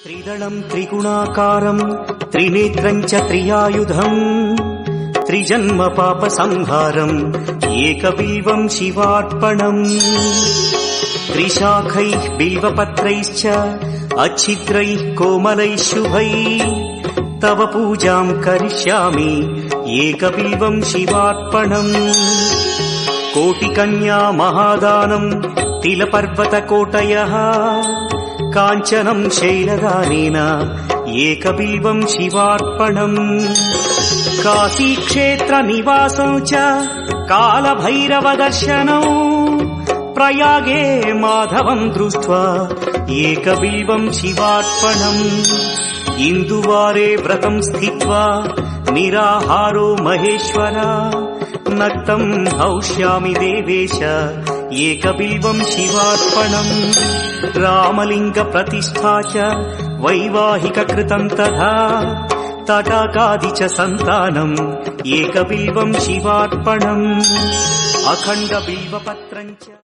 त्रिदलम् त्रिगुणाकारम् त्रिनेत्रम् च त्रियायुधम् त्रिजन्म पापसंहारम् एकबिल्वम् शिवार्पणम् त्रिशाखैः बिल्वपत्रैश्च अच्छिद्रैः कोमलैः शुभैः तव पूजाम् करिष्यामि एकबिल्वम् शिवार्पणम् कोटिकन्या महादानम् तिलपर्वतकोटयः काञ्चनम् शैलदानेन एकबिल्वम् शिवार्पणम् काशीक्षेत्रनिवासौ च कालभैरवदर्शनौ प्रयागे माधवम् दृष्ट्वा एकबिल्वम् शिवार्पणम् इन्दुवारे व्रतम् स्थित्वा निराहारो महेश्वर नक्तम् हौष्यामि देवेश एकबिल्वम् शिवार्पणम् रामलिङ्गप्रतिष्ठा च वैवाहिककृतम् तथा तटाकादि च सन्तानम् एकबिल्वम् शिवार्पणम् अखण्डबिल्वपत्रम् च